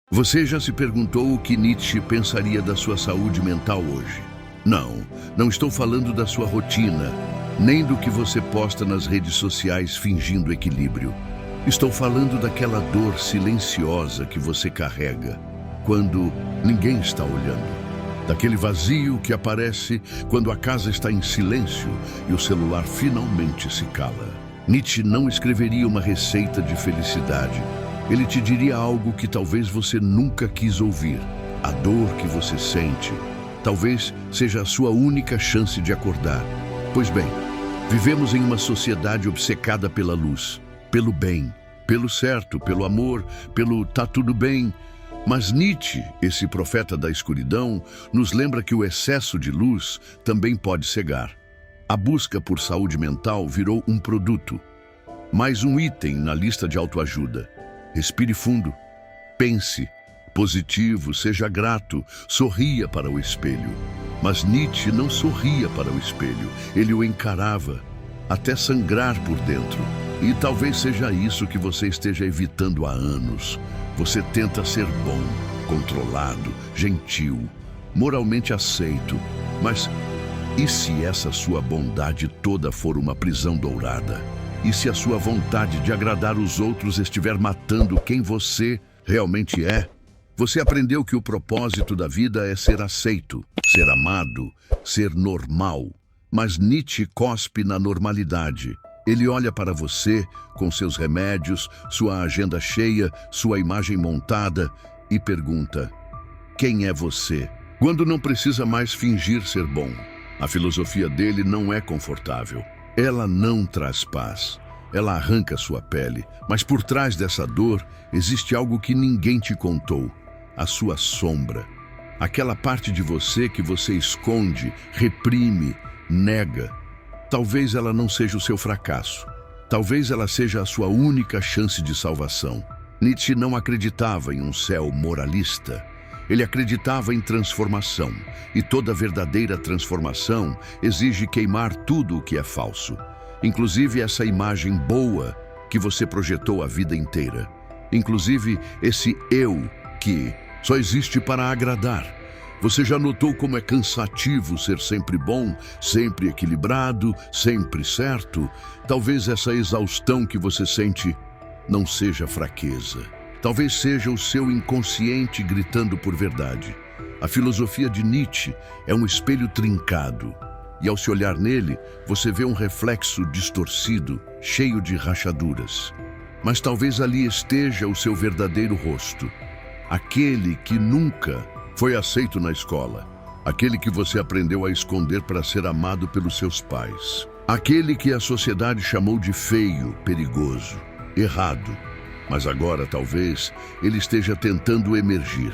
Você já se perguntou o que Nietzsche pensaria da sua saúde mental hoje? Não estou falando da sua rotina, nem do que você posta nas redes sociais fingindo equilíbrio. Estou falando daquela dor silenciosa que você carrega quando ninguém está olhando. Daquele vazio que aparece quando a casa está em silêncio e o celular finalmente se cala. Nietzsche não escreveria uma receita de felicidade. Ele te diria algo que talvez você nunca quis ouvir. A dor que você sente talvez seja a sua única chance de acordar. Pois bem, vivemos em uma sociedade obcecada pela luz, pelo bem, pelo certo, pelo amor, pelo tá tudo bem. Mas Nietzsche, esse profeta da escuridão, nos lembra que o excesso de luz também pode cegar. A busca por saúde mental virou um produto, mais um item na lista de autoajuda. Respire fundo, pense, positivo, seja grato, sorria para o espelho. Mas Nietzsche não sorria para o espelho, ele o encarava, até sangrar por dentro. E talvez seja isso que você esteja evitando há anos. Você tenta ser bom, controlado, gentil, moralmente aceito. Mas e se essa sua bondade toda for uma prisão dourada? E se a sua vontade de agradar os outros estiver matando quem você realmente é? Você aprendeu que o propósito da vida é ser aceito, ser amado, ser normal. Mas Nietzsche cospe na normalidade. Ele olha para você com seus remédios, sua agenda cheia, sua imagem montada e pergunta: quem é você? Quando não precisa mais fingir ser bom. A filosofia dele não é confortável. Ela não traz paz. Ela arranca sua pele. Mas por trás dessa dor existe algo que ninguém te contou. A sua sombra. Aquela parte de você que você esconde, reprime, nega. Talvez ela não seja o seu fracasso. Talvez ela seja a sua única chance de salvação. Nietzsche não acreditava em um céu moralista. Ele acreditava em transformação. E toda verdadeira transformação exige queimar tudo o que é falso. Inclusive essa imagem boa que você projetou a vida inteira. Inclusive esse eu que só existe para agradar. Você já notou como é cansativo ser sempre bom, sempre equilibrado, sempre certo? Talvez essa exaustão que você sente não seja fraqueza. Talvez seja o seu inconsciente gritando por verdade. A filosofia de Nietzsche é um espelho trincado. E ao se olhar nele, você vê um reflexo distorcido, cheio de rachaduras. Mas talvez ali esteja o seu verdadeiro rosto. Aquele que nunca foi aceito na escola. Aquele que você aprendeu a esconder para ser amado pelos seus pais. Aquele que a sociedade chamou de feio, perigoso, errado. Mas agora, talvez, ele esteja tentando emergir.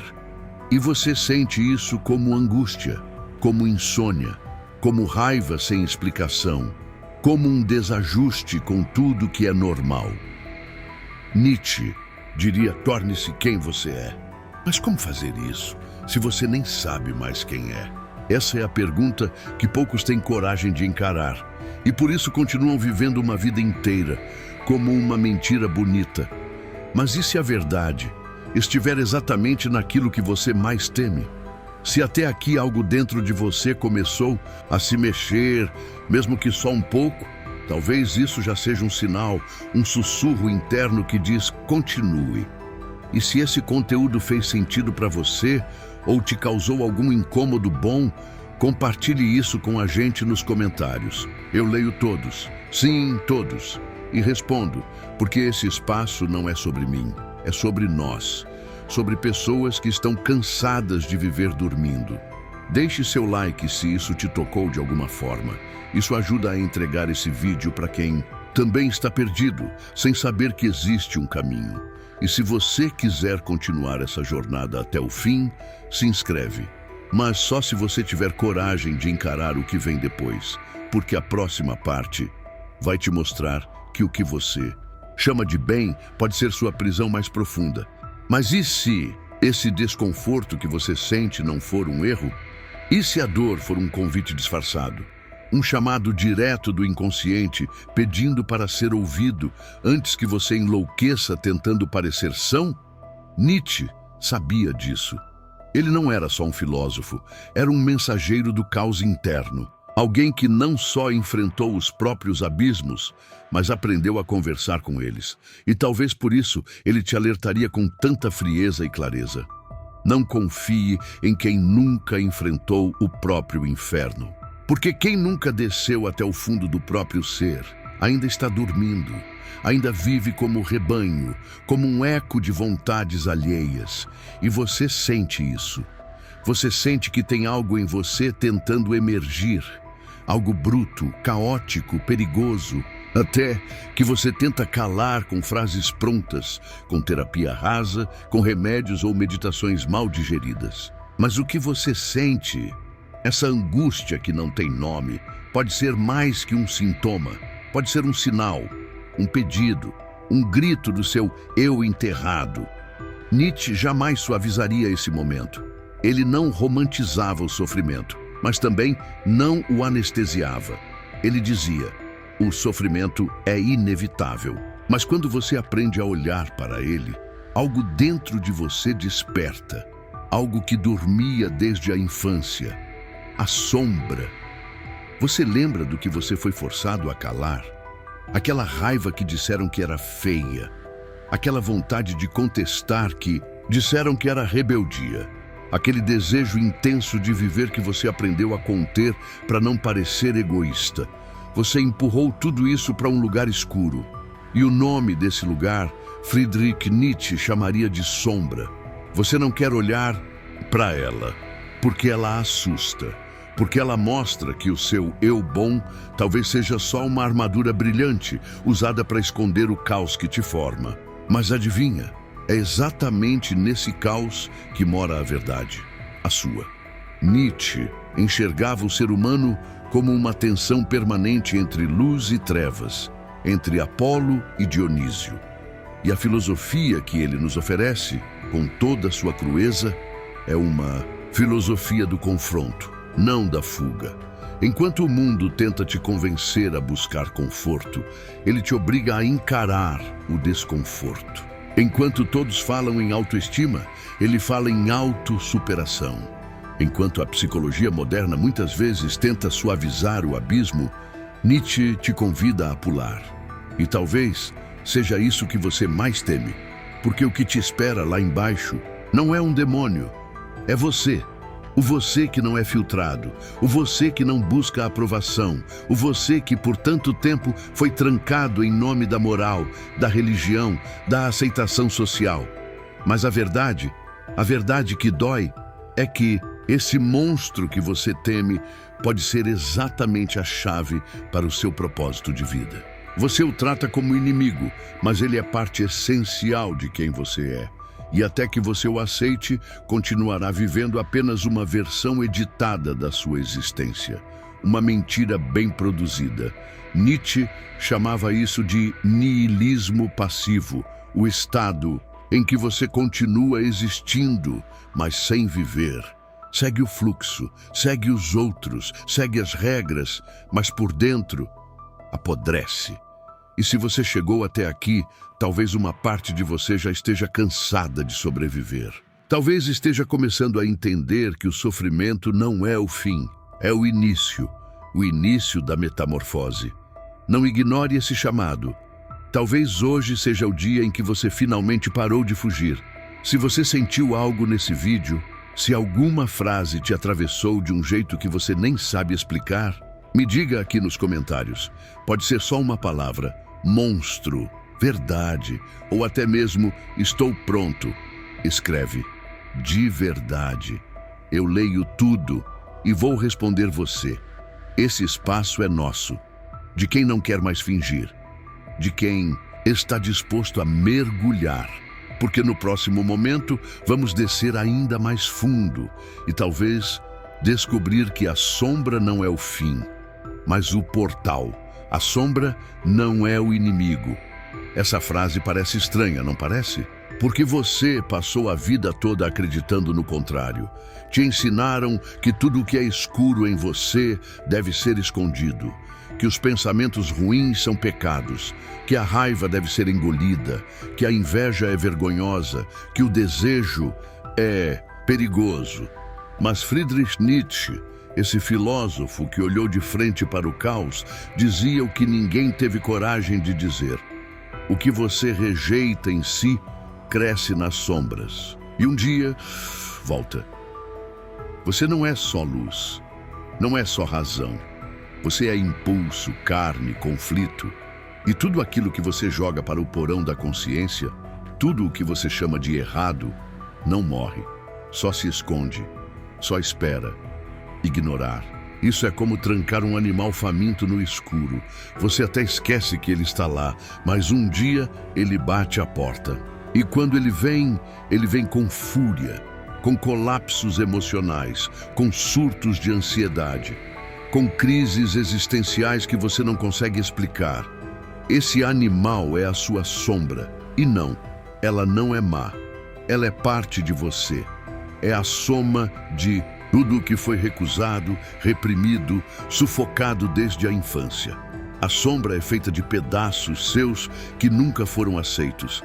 E você sente isso como angústia, como insônia, como raiva sem explicação, como um desajuste com tudo que é normal. Nietzsche diria: torne-se quem você é. Mas como fazer isso, se você nem sabe mais quem é? Essa é a pergunta que poucos têm coragem de encarar. E por isso continuam vivendo uma vida inteira como uma mentira bonita. Mas e se a verdade estiver exatamente naquilo que você mais teme? Se até aqui algo dentro de você começou a se mexer, mesmo que só um pouco, talvez isso já seja um sinal, um sussurro interno que diz: continue. E se esse conteúdo fez sentido para você ou te causou algum incômodo bom, compartilhe isso com a gente nos comentários. Eu leio todos, sim, todos, e respondo, porque esse espaço não é sobre mim, é sobre nós. Sobre pessoas que estão cansadas de viver dormindo. Deixe seu like se isso te tocou de alguma forma. Isso ajuda a entregar esse vídeo para quem também está perdido, sem saber que existe um caminho. E se você quiser continuar essa jornada até o fim, se inscreve. Mas só se você tiver coragem de encarar o que vem depois, porque a próxima parte vai te mostrar que o que você chama de bem pode ser sua prisão mais profunda. Mas e se esse desconforto que você sente não for um erro? E se a dor for um convite disfarçado? Um chamado direto do inconsciente pedindo para ser ouvido antes que você enlouqueça tentando parecer são? Nietzsche sabia disso. Ele não era só um filósofo, era um mensageiro do caos interno. Alguém que não só enfrentou os próprios abismos, mas aprendeu a conversar com eles. E talvez por isso ele te alertaria com tanta frieza e clareza. Não confie em quem nunca enfrentou o próprio inferno. Porque quem nunca desceu até o fundo do próprio ser, ainda está dormindo, ainda vive como rebanho, como um eco de vontades alheias. E você sente isso. Você sente que tem algo em você tentando emergir. Algo bruto, caótico, perigoso, até que você tenta calar com frases prontas, com terapia rasa, com remédios ou meditações mal digeridas. Mas o que você sente, essa angústia que não tem nome, pode ser mais que um sintoma, pode ser um sinal, um pedido, um grito do seu eu enterrado. Nietzsche jamais suavizaria esse momento. Ele não romantizava o sofrimento, mas também não o anestesiava. Ele dizia: o sofrimento é inevitável. Mas quando você aprende a olhar para ele, algo dentro de você desperta, algo que dormia desde a infância. A sombra. Você lembra do que você foi forçado a calar? Aquela raiva que disseram que era feia. Aquela vontade de contestar que disseram que era rebeldia. Aquele desejo intenso de viver que você aprendeu a conter para não parecer egoísta. Você empurrou tudo isso para um lugar escuro. E o nome desse lugar, Friedrich Nietzsche chamaria de sombra. Você não quer olhar para ela, porque ela assusta. Porque ela mostra que o seu eu bom talvez seja só uma armadura brilhante, usada para esconder o caos que te forma. Mas adivinha? É exatamente nesse caos que mora a verdade, a sua. Nietzsche enxergava o ser humano como uma tensão permanente entre luz e trevas, entre Apolo e Dionísio. E a filosofia que ele nos oferece, com toda a sua crueza, é uma filosofia do confronto, não da fuga. Enquanto o mundo tenta te convencer a buscar conforto, ele te obriga a encarar o desconforto. Enquanto todos falam em autoestima, ele fala em autossuperação. Enquanto a psicologia moderna muitas vezes tenta suavizar o abismo, Nietzsche te convida a pular. E talvez seja isso que você mais teme, porque o que te espera lá embaixo não é um demônio, é você. O você que não é filtrado, o você que não busca aprovação, o você que por tanto tempo foi trancado em nome da moral, da religião, da aceitação social. Mas a verdade que dói, é que esse monstro que você teme pode ser exatamente a chave para o seu propósito de vida. Você o trata como inimigo, mas ele é parte essencial de quem você é. E até que você o aceite, continuará vivendo apenas uma versão editada da sua existência. Uma mentira bem produzida. Nietzsche chamava isso de niilismo passivo, o estado em que você continua existindo, mas sem viver. Segue o fluxo, segue os outros, segue as regras, mas por dentro apodrece. E se você chegou até aqui, talvez uma parte de você já esteja cansada de sobreviver. Talvez esteja começando a entender que o sofrimento não é o fim, é o início da metamorfose. Não ignore esse chamado. Talvez hoje seja o dia em que você finalmente parou de fugir. Se você sentiu algo nesse vídeo, se alguma frase te atravessou de um jeito que você nem sabe explicar, me diga aqui nos comentários. Pode ser só uma palavra: monstro, verdade, ou até mesmo estou pronto. Escreve: de verdade. Eu leio tudo e vou responder você. Esse espaço é nosso, de quem não quer mais fingir, de quem está disposto a mergulhar, porque no próximo momento vamos descer ainda mais fundo e talvez descobrir que a sombra não é o fim, mas o portal. A sombra não é o inimigo. Essa frase parece estranha, não parece? Porque você passou a vida toda acreditando no contrário. Te ensinaram que tudo o que é escuro em você deve ser escondido. que os pensamentos ruins são pecados, que a raiva deve ser engolida, que a inveja é vergonhosa, que o desejo é perigoso. Mas Friedrich Nietzsche, esse filósofo que olhou de frente para o caos, dizia o que ninguém teve coragem de dizer: o que você rejeita em si cresce nas sombras. E um dia, volta. Você não é só luz, não é só razão. Você é impulso, carne, conflito. E tudo aquilo que você joga para o porão da consciência, tudo o que você chama de errado, não morre, só se esconde, só espera. Ignorar. Isso é como trancar um animal faminto no escuro. Você até esquece que ele está lá, mas um dia ele bate à porta. E quando ele vem com fúria, com colapsos emocionais, com surtos de ansiedade, com crises existenciais que você não consegue explicar. Esse animal é a sua sombra. E não, ela não é má. Ela é parte de você. É a soma de tudo o que foi recusado, reprimido, sufocado desde a infância. A sombra é feita de pedaços seus que nunca foram aceitos,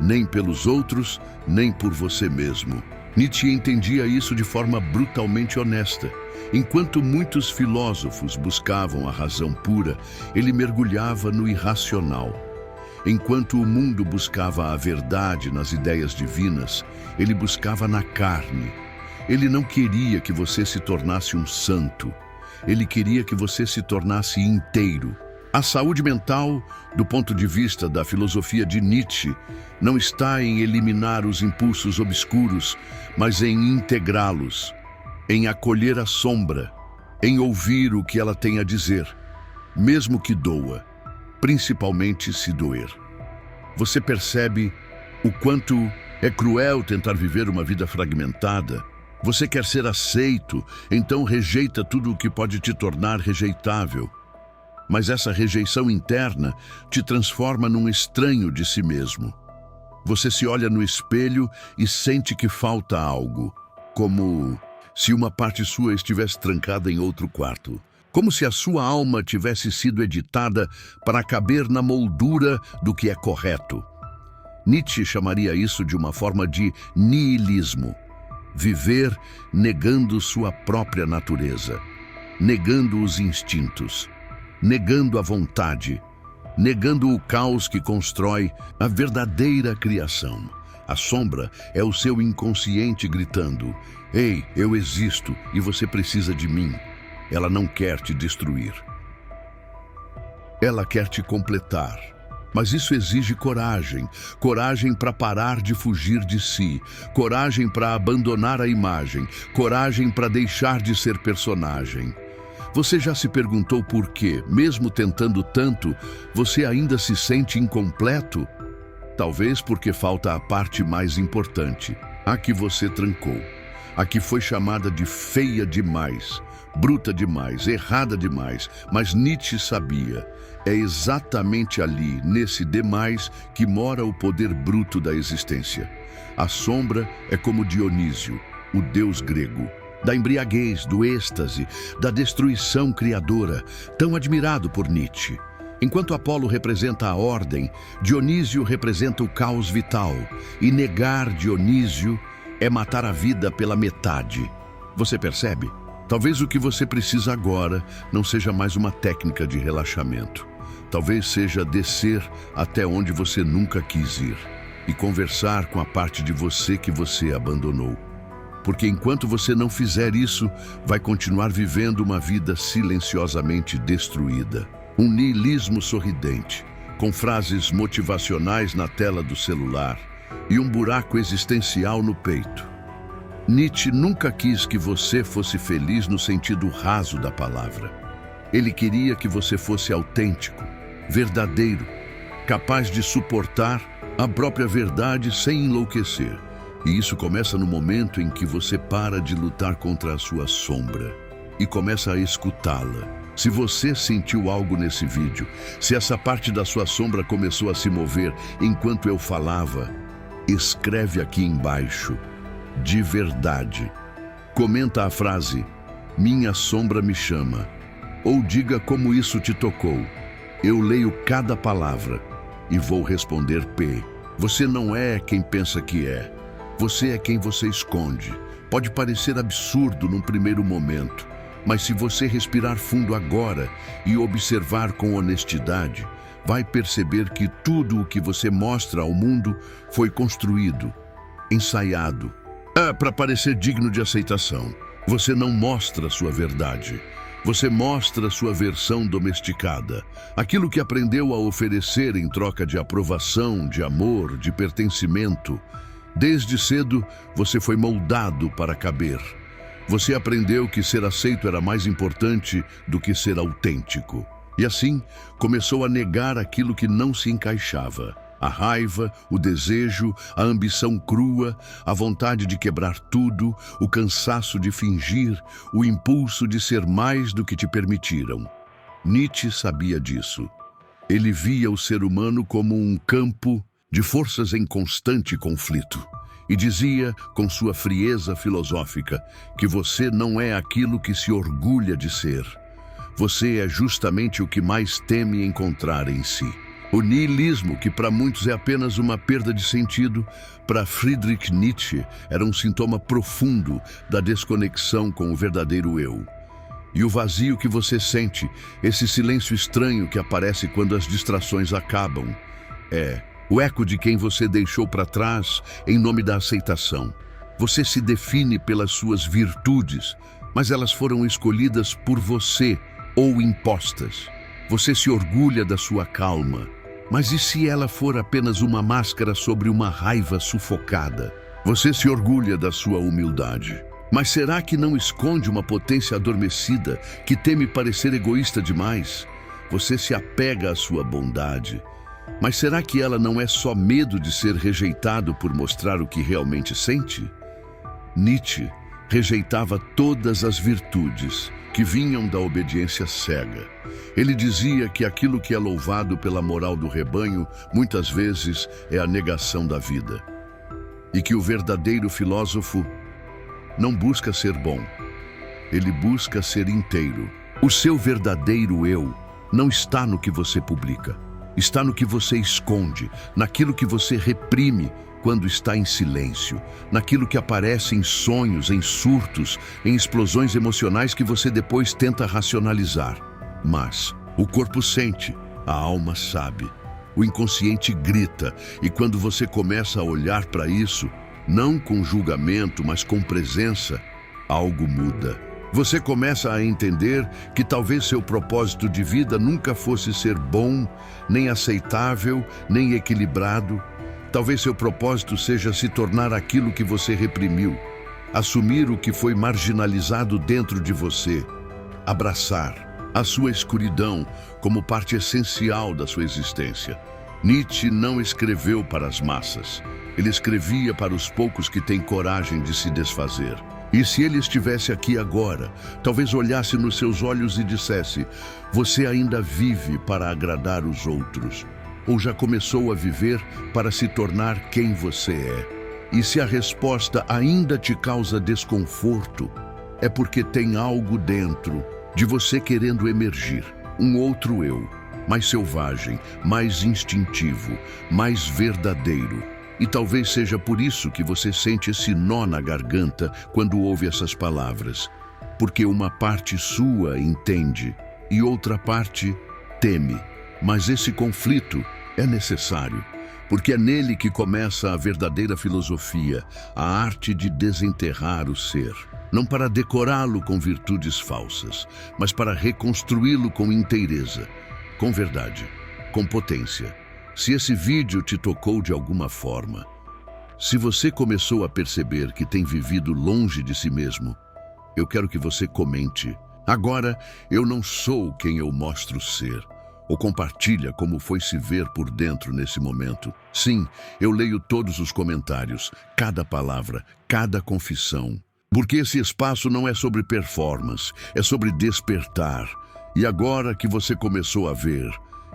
nem pelos outros, nem por você mesmo. Nietzsche entendia isso de forma brutalmente honesta. Enquanto muitos filósofos buscavam a razão pura, ele mergulhava no irracional. Enquanto o mundo buscava a verdade nas ideias divinas, ele buscava na carne. Ele não queria que você se tornasse um santo. Ele queria que você se tornasse inteiro. A saúde mental, do ponto de vista da filosofia de Nietzsche, não está em eliminar os impulsos obscuros, mas em integrá-los, em acolher a sombra, em ouvir o que ela tem a dizer, mesmo que doa, principalmente se doer. Você percebe o quanto é cruel tentar viver uma vida fragmentada? Você quer ser aceito, então rejeita tudo o que pode te tornar rejeitável. Mas essa rejeição interna te transforma num estranho de si mesmo. Você se olha no espelho e sente que falta algo, como se uma parte sua estivesse trancada em outro quarto. Como se a sua alma tivesse sido editada para caber na moldura do que é correto. Nietzsche chamaria isso de uma forma de niilismo. Viver negando sua própria natureza, negando os instintos, negando a vontade, negando o caos que constrói a verdadeira criação. A sombra é o seu inconsciente gritando: "Ei, eu existo e você precisa de mim." Ela não quer te destruir. Ela quer te completar. Mas isso exige coragem. Coragem para parar de fugir de si. Coragem para abandonar a imagem. Coragem para deixar de ser personagem. Você já se perguntou por quê, mesmo tentando tanto, você ainda se sente incompleto? Talvez porque falta a parte mais importante, a que você trancou, a que foi chamada de feia demais, bruta demais, errada demais, mas Nietzsche sabia. É exatamente ali, nesse demais, que mora o poder bruto da existência. A sombra é como Dionísio, o deus grego, da embriaguez, do êxtase, da destruição criadora, tão admirado por Nietzsche. Enquanto Apolo representa a ordem, Dionísio representa o caos vital, e negar Dionísio é matar a vida pela metade. Você percebe? Talvez o que você precisa agora não seja mais uma técnica de relaxamento. Talvez seja descer até onde você nunca quis ir e conversar com a parte de você que você abandonou. Porque enquanto você não fizer isso, vai continuar vivendo uma vida silenciosamente destruída. Um niilismo sorridente, com frases motivacionais na tela do celular e um buraco existencial no peito. Nietzsche nunca quis que você fosse feliz no sentido raso da palavra. Ele queria que você fosse autêntico, verdadeiro, capaz de suportar a própria verdade sem enlouquecer. E isso começa no momento em que você para de lutar contra a sua sombra e começa a escutá-la. Se você sentiu algo nesse vídeo, se essa parte da sua sombra começou a se mover enquanto eu falava, escreve aqui embaixo, de verdade. Comenta a frase, minha sombra me chama. ou diga como isso te tocou. Eu leio cada palavra e vou responder P. Você não é quem pensa que é. Você é quem você esconde. Pode parecer absurdo num primeiro momento, mas se você respirar fundo agora e observar com honestidade, vai perceber que tudo o que você mostra ao mundo foi construído, ensaiado, para parecer digno de aceitação. Você não mostra sua verdade. Você mostra sua versão domesticada, aquilo que aprendeu a oferecer em troca de aprovação, de amor, de pertencimento. Desde cedo, você foi moldado para caber. Você aprendeu que ser aceito era mais importante do que ser autêntico. E assim, começou a negar aquilo que não se encaixava. A raiva, o desejo, a ambição crua, a vontade de quebrar tudo, o cansaço de fingir, o impulso de ser mais do que te permitiram. Nietzsche sabia disso. Ele via o ser humano como um campo de forças em constante conflito. E dizia, com sua frieza filosófica, que você não é aquilo que se orgulha de ser. Você é justamente o que mais teme encontrar em si. O niilismo, que para muitos é apenas uma perda de sentido, para Friedrich Nietzsche era um sintoma profundo da desconexão com o verdadeiro eu. E o vazio que você sente, esse silêncio estranho que aparece quando as distrações acabam, é o eco de quem você deixou para trás em nome da aceitação. Você se define pelas suas virtudes, mas elas foram escolhidas por você ou impostas. Você se orgulha da sua calma, mas e se ela for apenas uma máscara sobre uma raiva sufocada? Você se orgulha da sua humildade, mas será que não esconde uma potência adormecida que teme parecer egoísta demais? Você se apega à sua bondade, mas será que ela não é só medo de ser rejeitado por mostrar o que realmente sente? Nietzsche rejeitava todas as virtudes que vinham da obediência cega. Ele dizia que aquilo que é louvado pela moral do rebanho, muitas vezes é a negação da vida. E que o verdadeiro filósofo não busca ser bom, ele busca ser inteiro. O seu verdadeiro eu não está no que você publica, está no que você esconde, naquilo que você reprime quando está em silêncio, naquilo que aparece em sonhos, em surtos, em explosões emocionais que você depois tenta racionalizar. Mas o corpo sente, a alma sabe, o inconsciente grita, e quando você começa a olhar para isso, não com julgamento, mas com presença, algo muda. Você começa a entender que talvez seu propósito de vida nunca fosse ser bom, nem aceitável, nem equilibrado. Talvez seu propósito seja se tornar aquilo que você reprimiu, assumir o que foi marginalizado dentro de você, abraçar a sua escuridão como parte essencial da sua existência. Nietzsche não escreveu para as massas, ele escrevia para os poucos que têm coragem de se desfazer. E se ele estivesse aqui agora, talvez olhasse nos seus olhos e dissesse: você ainda vive para agradar os outros, ou já começou a viver para se tornar quem você é? E se a resposta ainda te causa desconforto, é porque tem algo dentro de você querendo emergir, um outro eu, mais selvagem, mais instintivo, mais verdadeiro. E talvez seja por isso que você sente esse nó na garganta quando ouve essas palavras, porque uma parte sua entende e outra parte teme. Mas esse conflito é necessário, porque é nele que começa a verdadeira filosofia, a arte de desenterrar o ser. Não para decorá-lo com virtudes falsas, mas para reconstruí-lo com inteireza, com verdade, com potência. Se esse vídeo te tocou de alguma forma, se você começou a perceber que tem vivido longe de si mesmo, eu quero que você comente: agora eu não sou quem eu mostro ser. Ou compartilha como foi se ver por dentro nesse momento. Sim, eu leio todos os comentários, cada palavra, cada confissão. Porque esse espaço não é sobre performance, é sobre despertar. E agora que você começou a ver,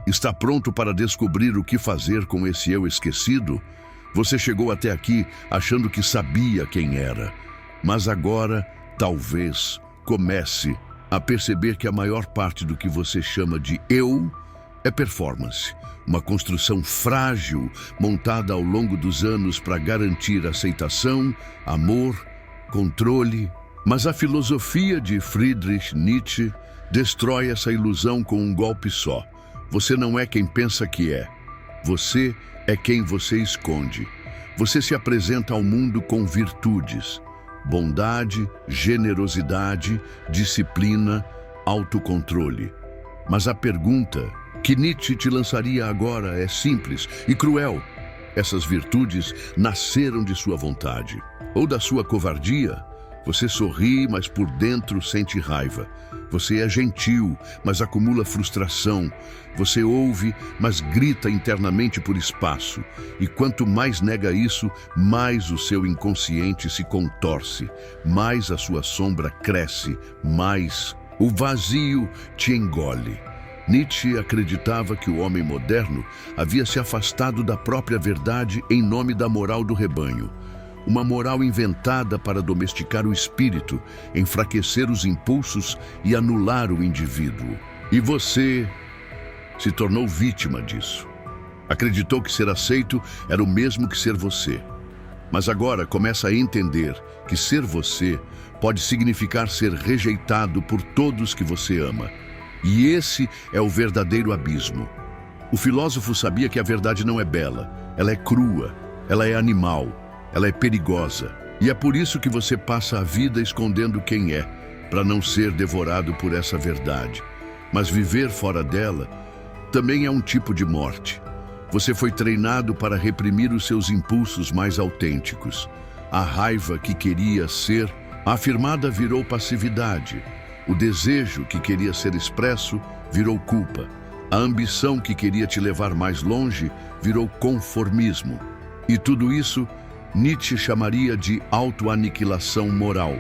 está pronto para descobrir o que fazer com esse eu esquecido? Você chegou até aqui achando que sabia quem era, mas agora talvez comece a perceber que a maior parte do que você chama de eu é performance, uma construção frágil montada ao longo dos anos para garantir aceitação, amor, controle. Mas a filosofia de Friedrich Nietzsche destrói essa ilusão com um golpe só. Você não é quem pensa que é. Você é quem você esconde. Você se apresenta ao mundo com virtudes: bondade, generosidade, disciplina, autocontrole. Mas a pergunta que Nietzsche te lançaria agora é simples e cruel. Essas virtudes nasceram de sua vontade ou da sua covardia? Você sorri, mas por dentro sente raiva. Você é gentil, mas acumula frustração. Você ouve, mas grita internamente por espaço. E quanto mais nega isso, mais o seu inconsciente se contorce, mais a sua sombra cresce, mais o vazio te engole. Nietzsche acreditava que o homem moderno havia se afastado da própria verdade em nome da moral do rebanho. Uma moral inventada para domesticar o espírito, enfraquecer os impulsos e anular o indivíduo. E você se tornou vítima disso. Acreditou que ser aceito era o mesmo que ser você. Mas agora começa a entender que ser você pode significar ser rejeitado por todos que você ama. E esse é o verdadeiro abismo. O filósofo sabia que a verdade não é bela, ela é crua, ela é animal, ela é perigosa. E é por isso que você passa a vida escondendo quem é, para não ser devorado por essa verdade. Mas viver fora dela também é um tipo de morte. Você foi treinado para reprimir os seus impulsos mais autênticos. A raiva que queria ser afirmada virou passividade. O desejo que queria ser expresso virou culpa. A ambição que queria te levar mais longe virou conformismo. E tudo isso Nietzsche chamaria de autoaniquilação moral,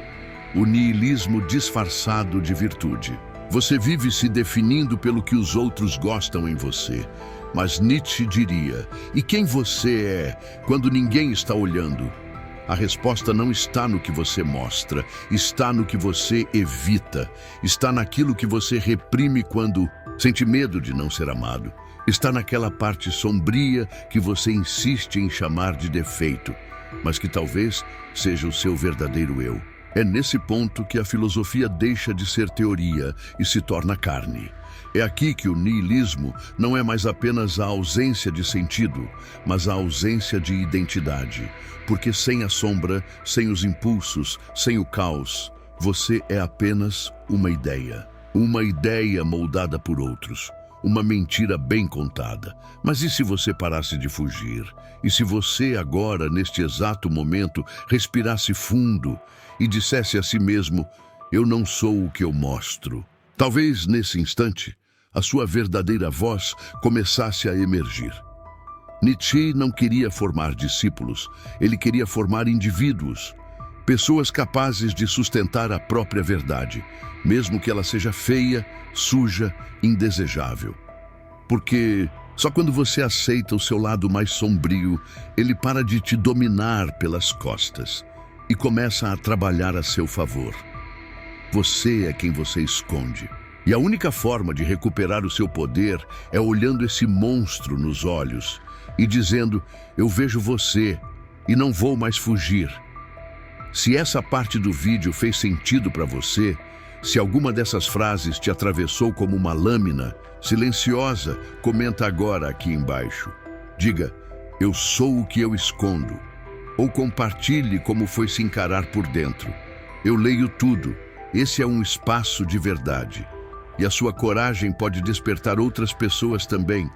o niilismo disfarçado de virtude. Você vive se definindo pelo que os outros gostam em você. Mas Nietzsche diria: e quem você é quando ninguém está olhando? A resposta não está no que você mostra, está no que você evita, está naquilo que você reprime quando sente medo de não ser amado, está naquela parte sombria que você insiste em chamar de defeito, mas que talvez seja o seu verdadeiro eu. É nesse ponto que a filosofia deixa de ser teoria e se torna carne. É aqui que o niilismo não é mais apenas a ausência de sentido, mas a ausência de identidade. Porque sem a sombra, sem os impulsos, sem o caos, você é apenas uma ideia. Uma ideia moldada por outros. Uma mentira bem contada. Mas e se você parasse de fugir? E se você agora, neste exato momento, respirasse fundo e dissesse a si mesmo: eu não sou o que eu mostro? Talvez, nesse instante, a sua verdadeira voz começasse a emergir. Nietzsche não queria formar discípulos, ele queria formar indivíduos, pessoas capazes de sustentar a própria verdade, mesmo que ela seja feia, suja, indesejável. Porque só quando você aceita o seu lado mais sombrio, ele para de te dominar pelas costas e começa a trabalhar a seu favor. Você é quem você esconde. E a única forma de recuperar o seu poder é olhando esse monstro nos olhos e dizendo: eu vejo você e não vou mais fugir. Se essa parte do vídeo fez sentido para você, se alguma dessas frases te atravessou como uma lâmina silenciosa, comenta agora aqui embaixo. Diga: eu sou o que eu escondo. Ou compartilhe como foi se encarar por dentro. Eu leio tudo. Esse é um espaço de verdade. E a sua coragem pode despertar outras pessoas também.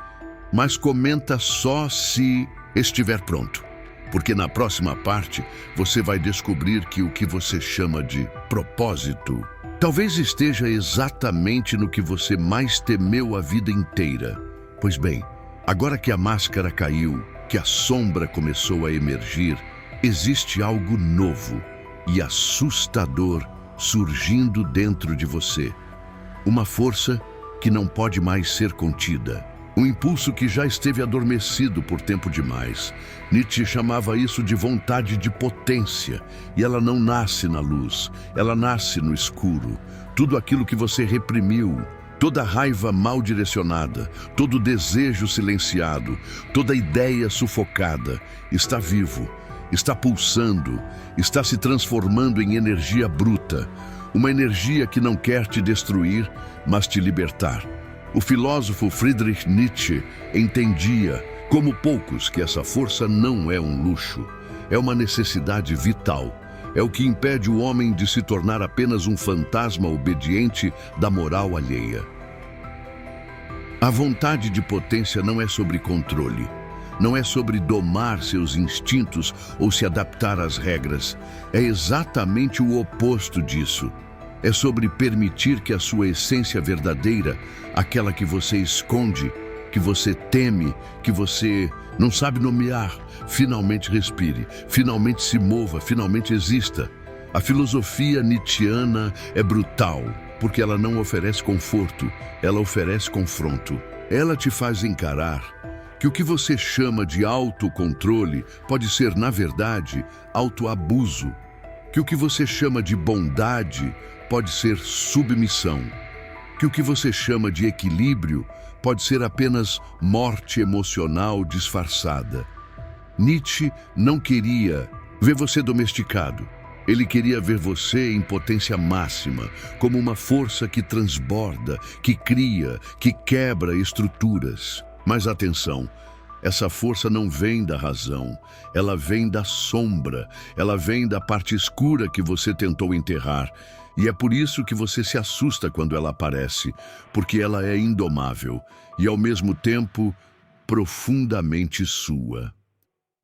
Mas comenta só se estiver pronto. Porque na próxima parte, você vai descobrir que o que você chama de propósito talvez esteja exatamente no que você mais temeu a vida inteira. Pois bem, agora que a máscara caiu, que a sombra começou a emergir, existe algo novo e assustador surgindo dentro de você. Uma força que não pode mais ser contida. Um impulso que já esteve adormecido por tempo demais. Nietzsche chamava isso de vontade de potência, e ela não nasce na luz, ela nasce no escuro. Tudo aquilo que você reprimiu, toda raiva mal direcionada, todo desejo silenciado, toda ideia sufocada, está vivo, está pulsando, está se transformando em energia bruta, uma energia que não quer te destruir, mas te libertar. O filósofo Friedrich Nietzsche entendia, como poucos, que essa força não é um luxo, é uma necessidade vital. É o que impede o homem de se tornar apenas um fantasma obediente da moral alheia. A vontade de potência não é sobre controle, não é sobre domar seus instintos ou se adaptar às regras. É exatamente o oposto disso. É sobre permitir que a sua essência verdadeira, aquela que você esconde, que você teme, que você não sabe nomear, finalmente respire, finalmente se mova, finalmente exista. A filosofia nietzschiana é brutal, porque ela não oferece conforto, ela oferece confronto. Ela te faz encarar que o que você chama de autocontrole pode ser, na verdade, autoabuso. Que o que você chama de bondade pode ser submissão. Que o que você chama de equilíbrio pode ser apenas morte emocional disfarçada. Nietzsche não queria ver você domesticado. Ele queria ver você em potência máxima, como uma força que transborda, que cria, que quebra estruturas. Mas atenção, essa força não vem da razão, ela vem da sombra, ela vem da parte escura que você tentou enterrar. E é por isso que você se assusta quando ela aparece, porque ela é indomável e, ao mesmo tempo, profundamente sua.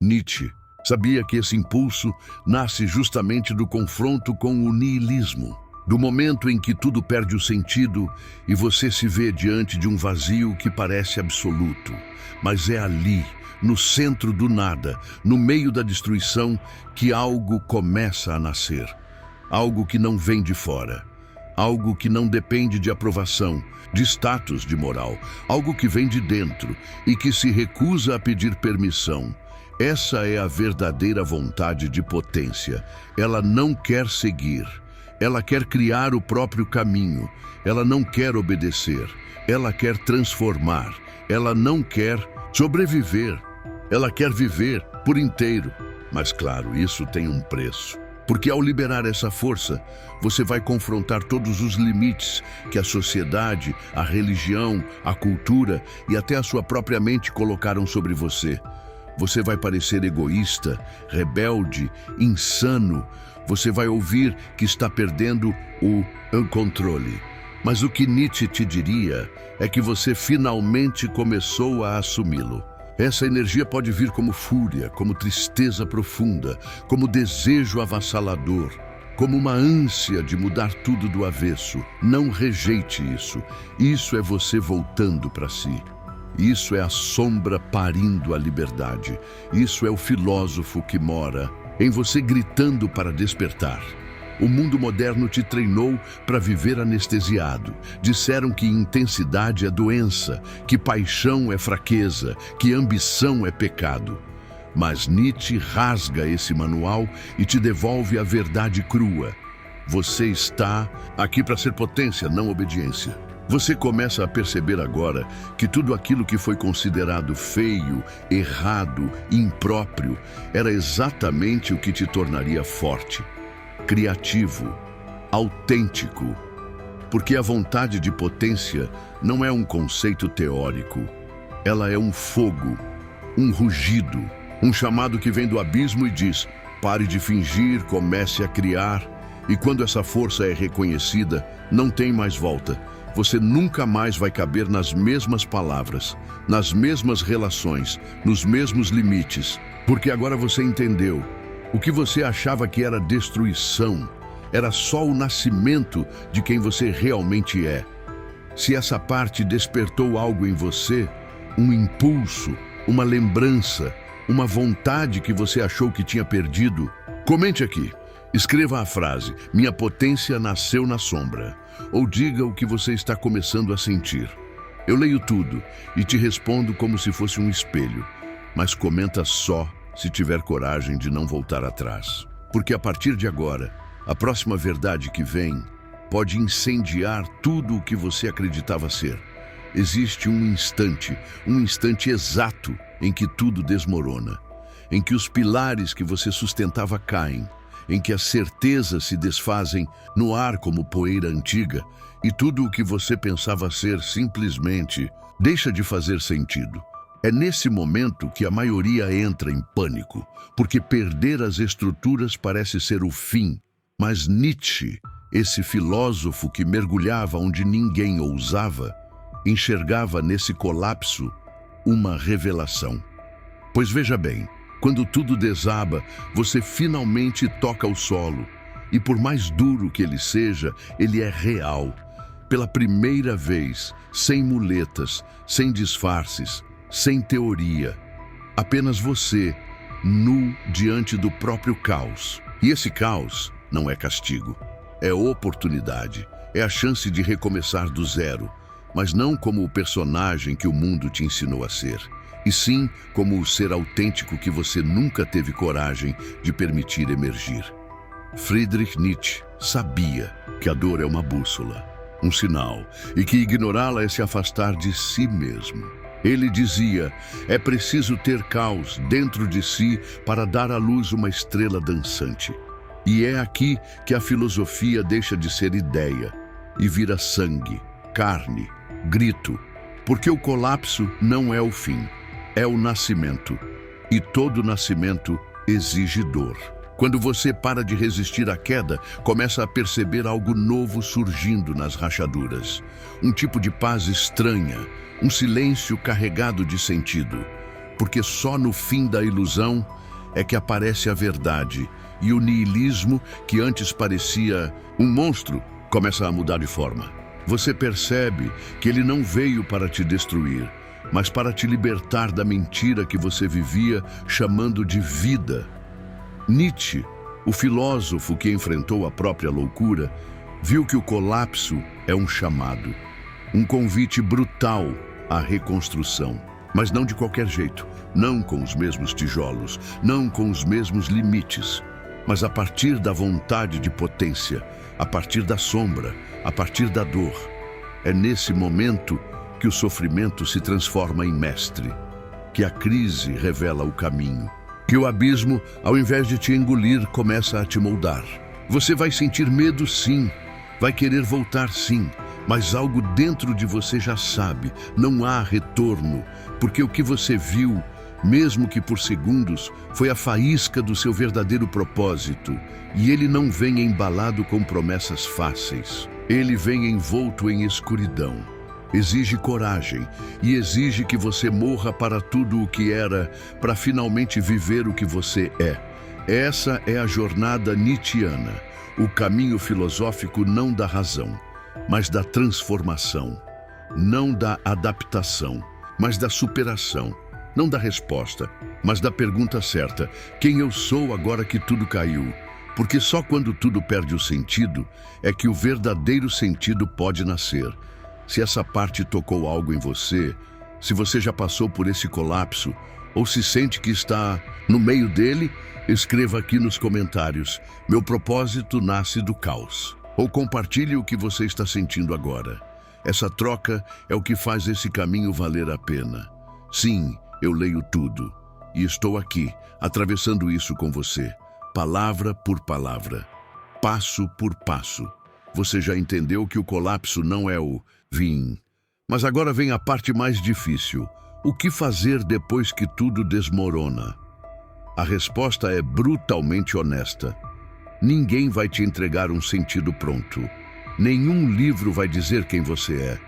Nietzsche sabia que esse impulso nasce justamente do confronto com o niilismo, do momento em que tudo perde o sentido e você se vê diante de um vazio que parece absoluto, mas é ali, no centro do nada, no meio da destruição, que algo começa a nascer. Algo que não vem de fora, algo que não depende de aprovação, de status, de moral, algo que vem de dentro e que se recusa a pedir permissão. Essa é a verdadeira vontade de potência. Ela não quer seguir, ela quer criar o próprio caminho, ela não quer obedecer, ela quer transformar, ela não quer sobreviver, ela quer viver por inteiro. Mas claro, isso tem um preço. Porque ao liberar essa força, você vai confrontar todos os limites que a sociedade, a religião, a cultura e até a sua própria mente colocaram sobre você. Você vai parecer egoísta, rebelde, insano. Você vai ouvir que está perdendo o controle. Mas o que Nietzsche te diria é que você finalmente começou a assumi-lo. Essa energia pode vir como fúria, como tristeza profunda, como desejo avassalador, como uma ânsia de mudar tudo do avesso. Não rejeite isso. Isso é você voltando para si. Isso é a sombra parindo a liberdade. Isso é o filósofo que mora em você gritando para despertar. O mundo moderno te treinou para viver anestesiado. Disseram que intensidade é doença, que paixão é fraqueza, que ambição é pecado. Mas Nietzsche rasga esse manual e te devolve a verdade crua. Você está aqui para ser potência, não obediência. Você começa a perceber agora que tudo aquilo que foi considerado feio, errado, impróprio, era exatamente o que te tornaria forte, criativo, autêntico. Porque a vontade de potência não é um conceito teórico. Ela é um fogo, um rugido, um chamado que vem do abismo e diz: pare de fingir, comece a criar. E quando essa força é reconhecida, não tem mais volta. Você nunca mais vai caber nas mesmas palavras, nas mesmas relações, nos mesmos limites. Porque agora você entendeu. O que você achava que era destruição era só o nascimento de quem você realmente é. Se essa parte despertou algo em você, um impulso, uma lembrança, uma vontade que você achou que tinha perdido, comente aqui. Escreva a frase: minha potência nasceu na sombra. Ou diga o que você está começando a sentir. Eu leio tudo e te respondo como se fosse um espelho, mas comenta só se tiver coragem de não voltar atrás. Porque a partir de agora, a próxima verdade que vem pode incendiar tudo o que você acreditava ser. Existe um instante exato em que tudo desmorona, em que os pilares que você sustentava caem, em que as certezas se desfazem no ar como poeira antiga e tudo o que você pensava ser simplesmente deixa de fazer sentido. É nesse momento que a maioria entra em pânico, porque perder as estruturas parece ser o fim. Mas Nietzsche, esse filósofo que mergulhava onde ninguém ousava, enxergava nesse colapso uma revelação. Pois veja bem, quando tudo desaba, você finalmente toca o solo, e por mais duro que ele seja, ele é real. Pela primeira vez, sem muletas, sem disfarces, sem teoria. Apenas você, nu diante do próprio caos. E esse caos não é castigo, é oportunidade, é a chance de recomeçar do zero, mas não como o personagem que o mundo te ensinou a ser, e sim como o ser autêntico que você nunca teve coragem de permitir emergir. Friedrich Nietzsche sabia que a dor é uma bússola, um sinal, e que ignorá-la é se afastar de si mesmo. Ele dizia, é preciso ter caos dentro de si para dar à luz uma estrela dançante. E é aqui que a filosofia deixa de ser ideia e vira sangue, carne, grito, porque o colapso não é o fim, é o nascimento, e todo nascimento exige dor. Quando você para de resistir à queda, começa a perceber algo novo surgindo nas rachaduras. Um tipo de paz estranha, um silêncio carregado de sentido. Porque só no fim da ilusão é que aparece a verdade, e o niilismo, que antes parecia um monstro, começa a mudar de forma. Você percebe que ele não veio para te destruir, mas para te libertar da mentira que você vivia chamando de vida. Nietzsche, o filósofo que enfrentou a própria loucura, viu que o colapso é um chamado, um convite brutal à reconstrução. Mas não de qualquer jeito, não com os mesmos tijolos, não com os mesmos limites, mas a partir da vontade de potência, a partir da sombra, a partir da dor. É nesse momento que o sofrimento se transforma em mestre, que a crise revela o caminho, que o abismo, ao invés de te engolir, começa a te moldar. Você vai sentir medo, sim, vai querer voltar, sim, mas algo dentro de você já sabe, não há retorno, porque o que você viu, mesmo que por segundos, foi a faísca do seu verdadeiro propósito, e ele não vem embalado com promessas fáceis. Ele vem envolto em escuridão. Exige coragem e exige que você morra para tudo o que era, para finalmente viver o que você é. Essa é a jornada nietzschiana, o caminho filosófico não da razão, mas da transformação, não da adaptação, mas da superação, não da resposta, mas da pergunta certa: quem eu sou agora que tudo caiu? Porque só quando tudo perde o sentido é que o verdadeiro sentido pode nascer. Se essa parte tocou algo em você, se você já passou por esse colapso, ou se sente que está no meio dele, escreva aqui nos comentários: meu propósito nasce do caos. Ou compartilhe o que você está sentindo agora. Essa troca é o que faz esse caminho valer a pena. Sim, eu leio tudo. E estou aqui, atravessando isso com você, palavra por palavra, passo por passo. Você já entendeu que o colapso não é o fim. Mas agora vem a parte mais difícil. O que fazer depois que tudo desmorona? A resposta é brutalmente honesta. Ninguém vai te entregar um sentido pronto. Nenhum livro vai dizer quem você é.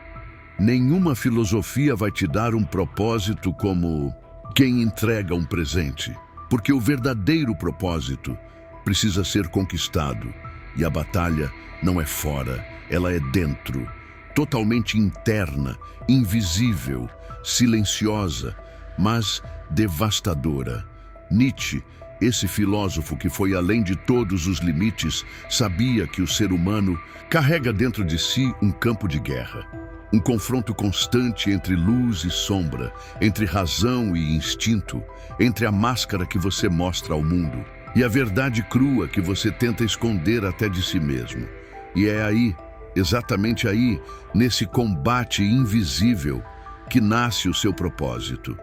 Nenhuma filosofia vai te dar um propósito como quem entrega um presente. Porque o verdadeiro propósito precisa ser conquistado. E a batalha não é fora, ela é dentro. Totalmente interna, invisível, silenciosa, mas devastadora. Nietzsche, esse filósofo que foi além de todos os limites, sabia que o ser humano carrega dentro de si um campo de guerra. Um confronto constante entre luz e sombra, entre razão e instinto, entre a máscara que você mostra ao mundo e a verdade crua que você tenta esconder até de si mesmo. E é aí, exatamente aí, nesse combate invisível, que nasce o seu propósito.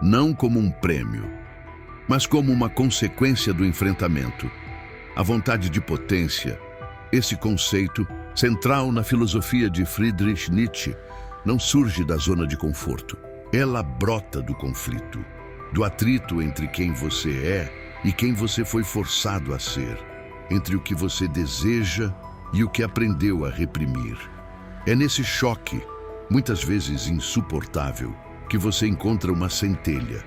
Não como um prêmio, mas como uma consequência do enfrentamento. A vontade de potência, esse conceito, central na filosofia de Friedrich Nietzsche, não surge da zona de conforto. Ela brota do conflito, do atrito entre quem você é e quem você foi forçado a ser, entre o que você deseja e o que aprendeu a reprimir. É nesse choque, muitas vezes insuportável, que você encontra uma centelha,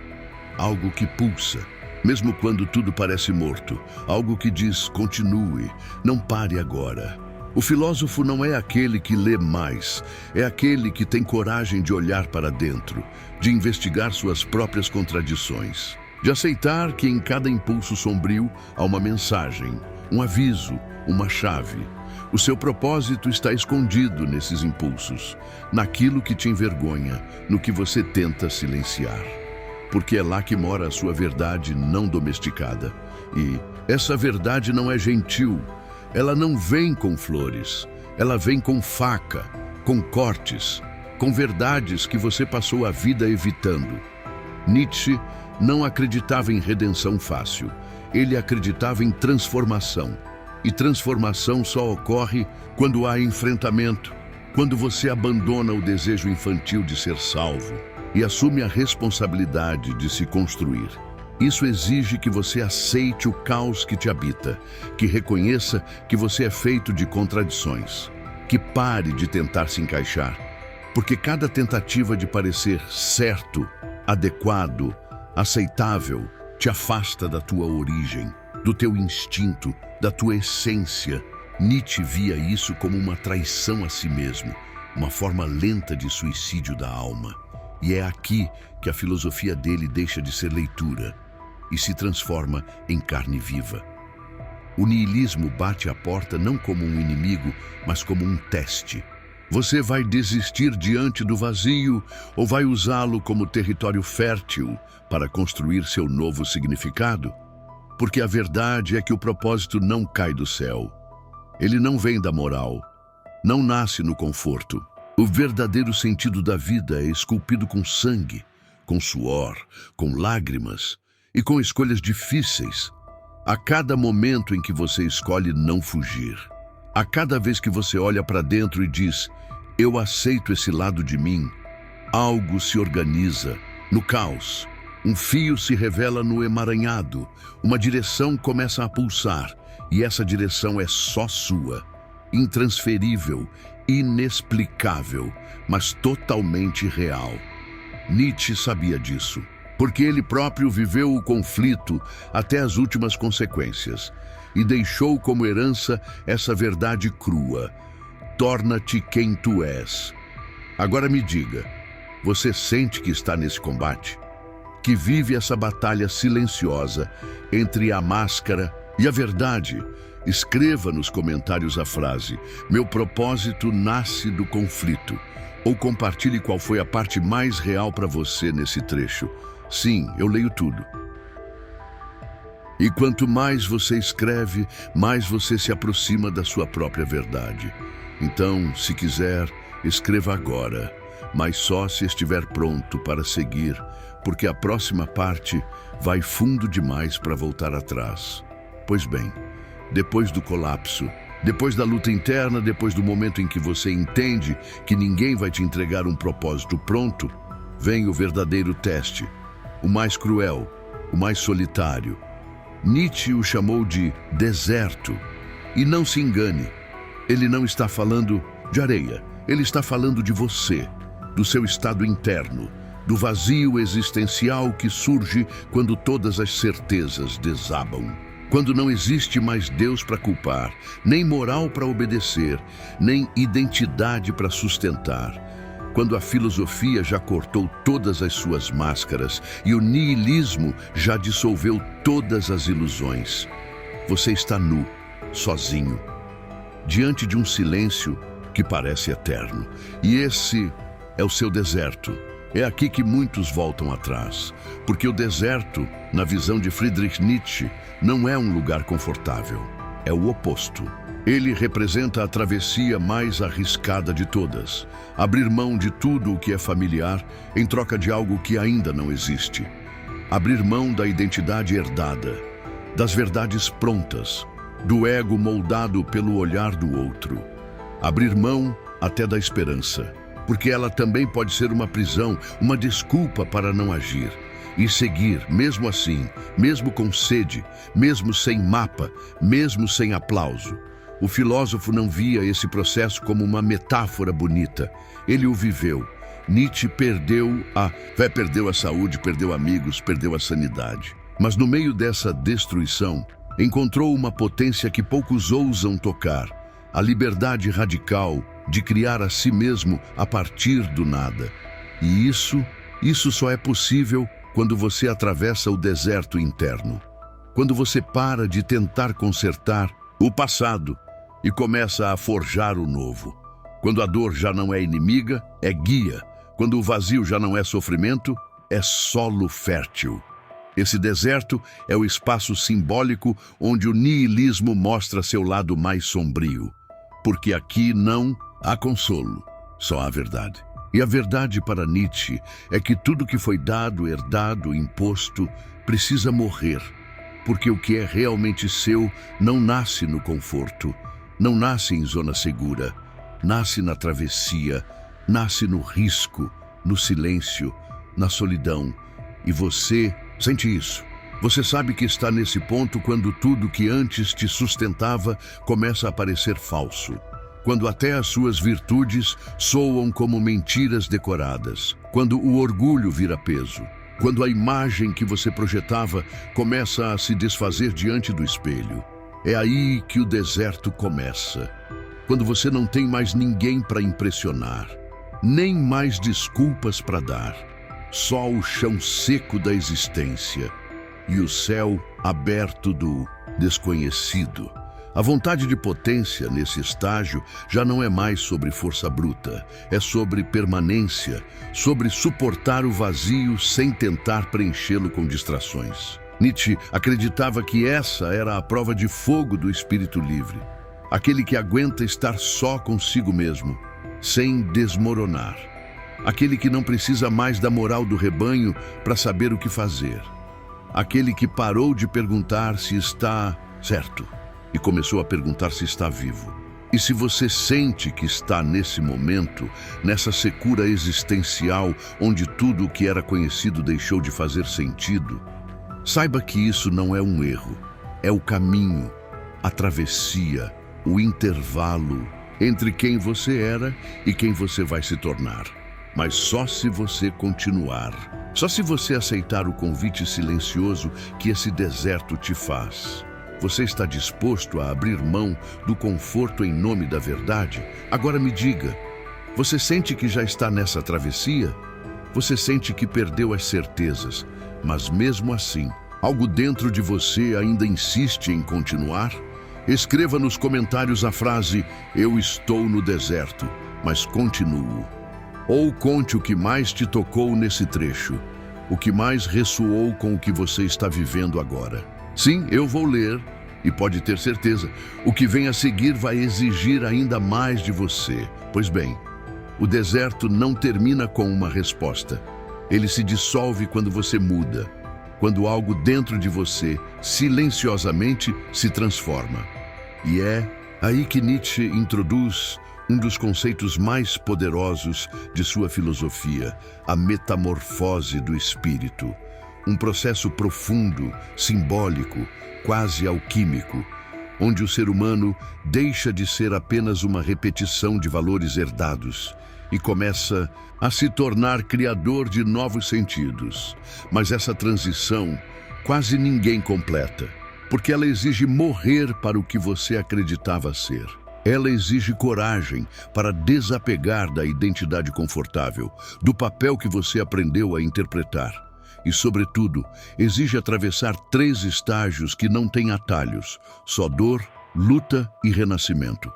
algo que pulsa, mesmo quando tudo parece morto, algo que diz: continue, não pare agora. O filósofo não é aquele que lê mais, é aquele que tem coragem de olhar para dentro, de investigar suas próprias contradições, de aceitar que em cada impulso sombrio há uma mensagem, um aviso, uma chave. O seu propósito está escondido nesses impulsos, naquilo que te envergonha, no que você tenta silenciar. Porque é lá que mora a sua verdade não domesticada. E essa verdade não é gentil. Ela não vem com flores. Ela vem com faca, com cortes, com verdades que você passou a vida evitando. Nietzsche não acreditava em redenção fácil. Ele acreditava em transformação. E transformação só ocorre quando há enfrentamento, quando você abandona o desejo infantil de ser salvo e assume a responsabilidade de se construir. Isso exige que você aceite o caos que te habita, que reconheça que você é feito de contradições, que pare de tentar se encaixar, porque cada tentativa de parecer certo, adequado, aceitável, te afasta da tua origem, do teu instinto, da tua essência. Nietzsche via isso como uma traição a si mesmo, uma forma lenta de suicídio da alma. E é aqui que a filosofia dele deixa de ser leitura e se transforma em carne viva. O niilismo bate à porta não como um inimigo, mas como um teste. Você vai desistir diante do vazio ou vai usá-lo como território fértil para construir seu novo significado? Porque a verdade é que o propósito não cai do céu. Ele não vem da moral, não nasce no conforto. O verdadeiro sentido da vida é esculpido com sangue, com suor, com lágrimas e com escolhas difíceis. A cada momento em que você escolhe não fugir, a cada vez que você olha para dentro e diz: eu aceito esse lado de mim, algo se organiza no caos. Um fio se revela no emaranhado, uma direção começa a pulsar, e essa direção é só sua, intransferível, inexplicável, mas totalmente real. Nietzsche sabia disso, porque ele próprio viveu o conflito até as últimas consequências, e deixou como herança essa verdade crua: torna-te quem tu és. Agora me diga, você sente que está nesse combate? Que vive essa batalha silenciosa entre a máscara e a verdade? Escreva nos comentários a frase: meu propósito nasce do conflito. Ou compartilhe qual foi a parte mais real para você nesse trecho. Sim, eu leio tudo. E quanto mais você escreve, mais você se aproxima da sua própria verdade. Então, se quiser, escreva agora, mas só se estiver pronto para seguir, porque a próxima parte vai fundo demais para voltar atrás. Pois bem, depois do colapso, depois da luta interna, depois do momento em que você entende que ninguém vai te entregar um propósito pronto, vem o verdadeiro teste, o mais cruel, o mais solitário. Nietzsche o chamou de deserto. E não se engane, ele não está falando de areia, ele está falando de você, do seu estado interno, do vazio existencial que surge quando todas as certezas desabam. Quando não existe mais Deus para culpar, nem moral para obedecer, nem identidade para sustentar. Quando a filosofia já cortou todas as suas máscaras e o niilismo já dissolveu todas as ilusões. Você está nu, sozinho, diante de um silêncio que parece eterno. E esse é o seu deserto. É aqui que muitos voltam atrás, porque o deserto, na visão de Friedrich Nietzsche, não é um lugar confortável. É o oposto. Ele representa a travessia mais arriscada de todas. Abrir mão de tudo o que é familiar em troca de algo que ainda não existe. Abrir mão da identidade herdada, das verdades prontas, do ego moldado pelo olhar do outro. Abrir mão até da esperança, porque ela também pode ser uma prisão, uma desculpa para não agir. E seguir, mesmo assim, mesmo com sede, mesmo sem mapa, mesmo sem aplauso. O filósofo não via esse processo como uma metáfora bonita. Ele o viveu. Nietzsche perdeu a saúde, perdeu amigos, perdeu a sanidade. Mas no meio dessa destruição, encontrou uma potência que poucos ousam tocar. A liberdade radical de criar a si mesmo a partir do nada. E isso só é possível quando você atravessa o deserto interno. Quando você para de tentar consertar o passado e começa a forjar o novo. Quando a dor já não é inimiga, é guia. Quando o vazio já não é sofrimento, é solo fértil. Esse deserto é o espaço simbólico onde o niilismo mostra seu lado mais sombrio. Porque aqui não há consolo, só há verdade. E a verdade para Nietzsche é que tudo que foi dado, herdado, imposto, precisa morrer. Porque o que é realmente seu não nasce no conforto, não nasce em zona segura, nasce na travessia, nasce no risco, no silêncio, na solidão. E você sente isso. Você sabe que está nesse ponto quando tudo que antes te sustentava começa a parecer falso. Quando até as suas virtudes soam como mentiras decoradas. Quando o orgulho vira peso. Quando a imagem que você projetava começa a se desfazer diante do espelho. É aí que o deserto começa. Quando você não tem mais ninguém para impressionar, nem mais desculpas para dar. Só o chão seco da existência e o céu aberto do desconhecido. A vontade de potência nesse estágio já não é mais sobre força bruta, é sobre permanência, sobre suportar o vazio sem tentar preenchê-lo com distrações. Nietzsche acreditava que essa era a prova de fogo do espírito livre, aquele que aguenta estar só consigo mesmo, sem desmoronar, aquele que não precisa mais da moral do rebanho para saber o que fazer, aquele que parou de perguntar se está certo e começou a perguntar se está vivo. E se você sente que está nesse momento, nessa secura existencial onde tudo o que era conhecido deixou de fazer sentido, saiba que isso não é um erro, é o caminho, a travessia, o intervalo entre quem você era e quem você vai se tornar. Mas só se você continuar, só se você aceitar o convite silencioso que esse deserto te faz. Você está disposto a abrir mão do conforto em nome da verdade? Agora me diga, você sente que já está nessa travessia? Você sente que perdeu as certezas, mas mesmo assim, algo dentro de você ainda insiste em continuar? Escreva nos comentários a frase, eu estou no deserto, mas continuo. Ou conte o que mais te tocou nesse trecho, o que mais ressoou com o que você está vivendo agora. Sim, eu vou ler, e pode ter certeza, o que vem a seguir vai exigir ainda mais de você. Pois bem, o deserto não termina com uma resposta. Ele se dissolve quando você muda, quando algo dentro de você, silenciosamente, se transforma. E é aí que Nietzsche introduz um dos conceitos mais poderosos de sua filosofia, a metamorfose do espírito. Um processo profundo, simbólico, quase alquímico, onde o ser humano deixa de ser apenas uma repetição de valores herdados e começa a se tornar criador de novos sentidos. Mas essa transição quase ninguém completa, porque ela exige morrer para o que você acreditava ser. Ela exige coragem para desapegar da identidade confortável, do papel que você aprendeu a interpretar. E, sobretudo, exige atravessar 3 estágios que não têm atalhos, só dor, luta e renascimento.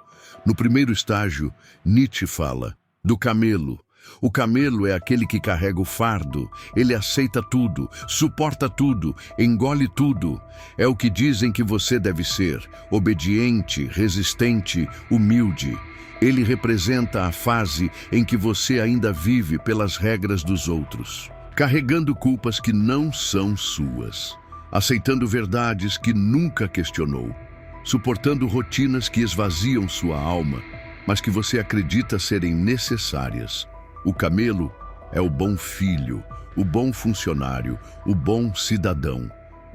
No primeiro estágio, Nietzsche fala do camelo. O camelo é aquele que carrega o fardo, ele aceita tudo, suporta tudo, engole tudo. É o que dizem que você deve ser, obediente, resistente, humilde. Ele representa a fase em que você ainda vive pelas regras dos outros, carregando culpas que não são suas, aceitando verdades que nunca questionou, suportando rotinas que esvaziam sua alma, mas que você acredita serem necessárias. O camelo é o bom filho, o bom funcionário, o bom cidadão.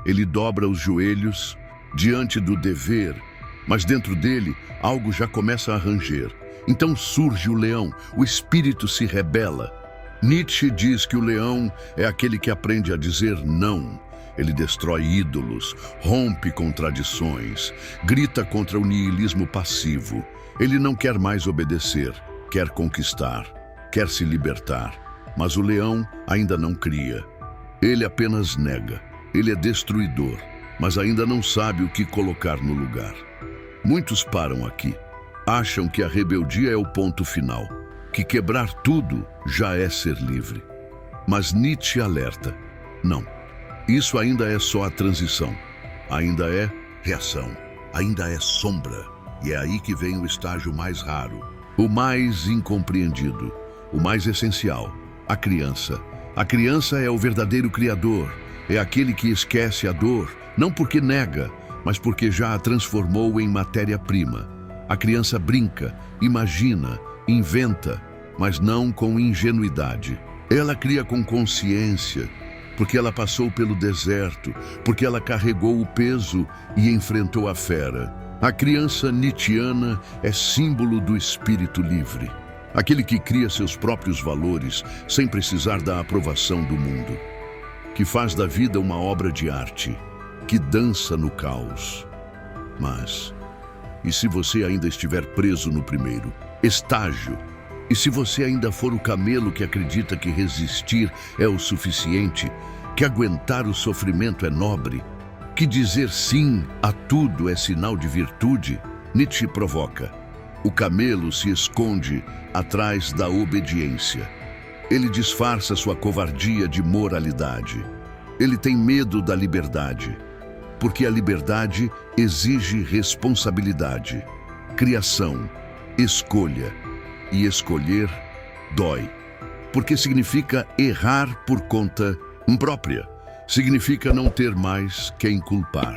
Ele dobra os joelhos diante do dever, mas dentro dele algo já começa a ranger. Então surge o leão, o espírito se rebela. Nietzsche diz que o leão é aquele que aprende a dizer não. Ele destrói ídolos, rompe com tradições, grita contra o niilismo passivo. Ele não quer mais obedecer, quer conquistar, quer se libertar. Mas o leão ainda não cria. Ele apenas nega. Ele é destruidor, mas ainda não sabe o que colocar no lugar. Muitos param aqui. Acham que a rebeldia é o ponto final, que quebrar tudo já é ser livre. Mas Nietzsche alerta: não, isso ainda é só a transição, ainda é reação, ainda é sombra. E é aí que vem o estágio mais raro, o mais incompreendido, o mais essencial, a criança. A criança é o verdadeiro criador, é aquele que esquece a dor, não porque nega, mas porque já a transformou em matéria-prima. A criança brinca, imagina, inventa, mas não com ingenuidade. Ela cria com consciência, porque ela passou pelo deserto, porque ela carregou o peso e enfrentou a fera. A criança nietzschiana é símbolo do espírito livre, aquele que cria seus próprios valores sem precisar da aprovação do mundo, que faz da vida uma obra de arte, que dança no caos. Mas, e se você ainda estiver preso no primeiro estágio? E se você ainda for o camelo que acredita que resistir é o suficiente, que aguentar o sofrimento é nobre, que dizer sim a tudo é sinal de virtude? Nietzsche provoca: o camelo se esconde atrás da obediência. Ele disfarça sua covardia de moralidade. Ele tem medo da liberdade, porque a liberdade exige responsabilidade, criação, escolha. E escolher dói, porque significa errar por conta própria. Significa não ter mais quem culpar.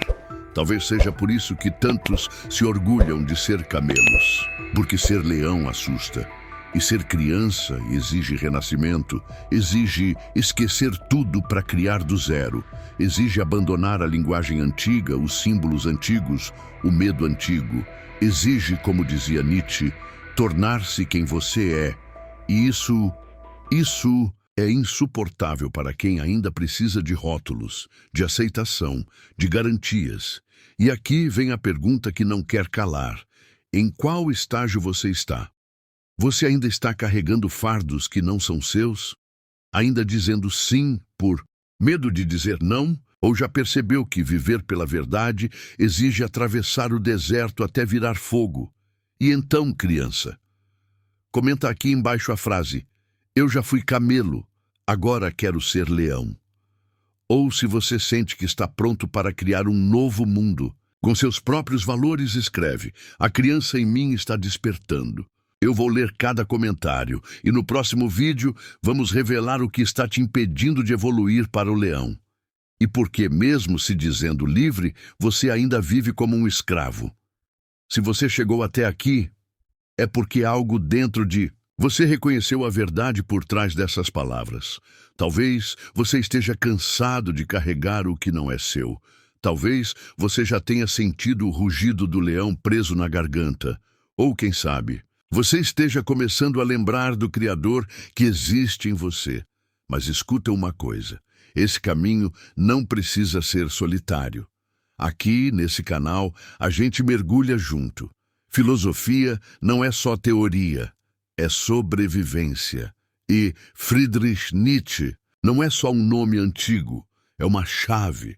Talvez seja por isso que tantos se orgulham de ser camelos, porque ser leão assusta. E ser criança exige renascimento, exige esquecer tudo para criar do zero, exige abandonar a linguagem antiga, os símbolos antigos, o medo antigo, exige, como dizia Nietzsche, tornar-se quem você é. E isso é insuportável para quem ainda precisa de rótulos, de aceitação, de garantias. E aqui vem a pergunta que não quer calar: em qual estágio você está? Você ainda está carregando fardos que não são seus? Ainda dizendo sim por medo de dizer não? Ou já percebeu que viver pela verdade exige atravessar o deserto até virar fogo? E então, criança? Comenta aqui embaixo a frase: eu já fui camelo, agora quero ser leão. Ou se você sente que está pronto para criar um novo mundo, com seus próprios valores, escreve: a criança em mim está despertando. Eu vou ler cada comentário e no próximo vídeo vamos revelar o que está te impedindo de evoluir para o leão. E por que, mesmo se dizendo livre, você ainda vive como um escravo. Se você chegou até aqui, é porque algo dentro de você reconheceu a verdade por trás dessas palavras. Talvez você esteja cansado de carregar o que não é seu. Talvez você já tenha sentido o rugido do leão preso na garganta. Ou, quem sabe, você esteja começando a lembrar do Criador que existe em você. Mas escuta uma coisa: esse caminho não precisa ser solitário. Aqui, nesse canal, a gente mergulha junto. Filosofia não é só teoria, é sobrevivência. E Friedrich Nietzsche não é só um nome antigo, é uma chave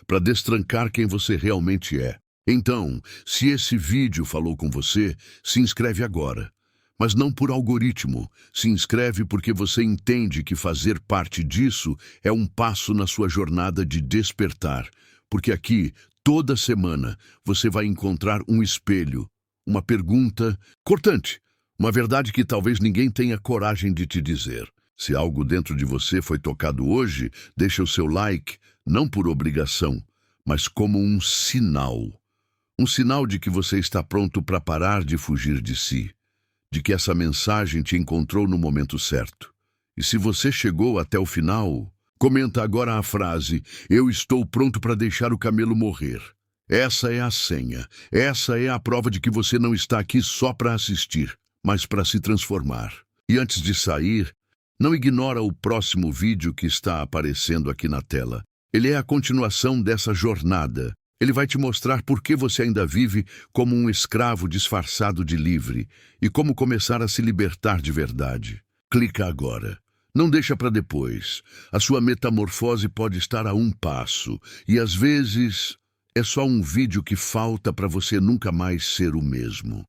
para destrancar quem você realmente é. Então, se esse vídeo falou com você, se inscreve agora. Mas não por algoritmo. Se inscreve porque você entende que fazer parte disso é um passo na sua jornada de despertar. Porque aqui, toda semana, você vai encontrar um espelho, uma pergunta cortante, uma verdade que talvez ninguém tenha coragem de te dizer. Se algo dentro de você foi tocado hoje, deixa o seu like, não por obrigação, mas como um sinal. Um sinal de que você está pronto para parar de fugir de si, de que essa mensagem te encontrou no momento certo. E se você chegou até o final, comenta agora a frase: "Eu estou pronto para deixar o camelo morrer". Essa é a senha, essa é a prova de que você não está aqui só para assistir, mas para se transformar. E antes de sair, não ignora o próximo vídeo que está aparecendo aqui na tela. Ele é a continuação dessa jornada. Ele vai te mostrar por que você ainda vive como um escravo disfarçado de livre e como começar a se libertar de verdade. Clica agora. Não deixa para depois. A sua metamorfose pode estar a um passo e às vezes é só um vídeo que falta para você nunca mais ser o mesmo.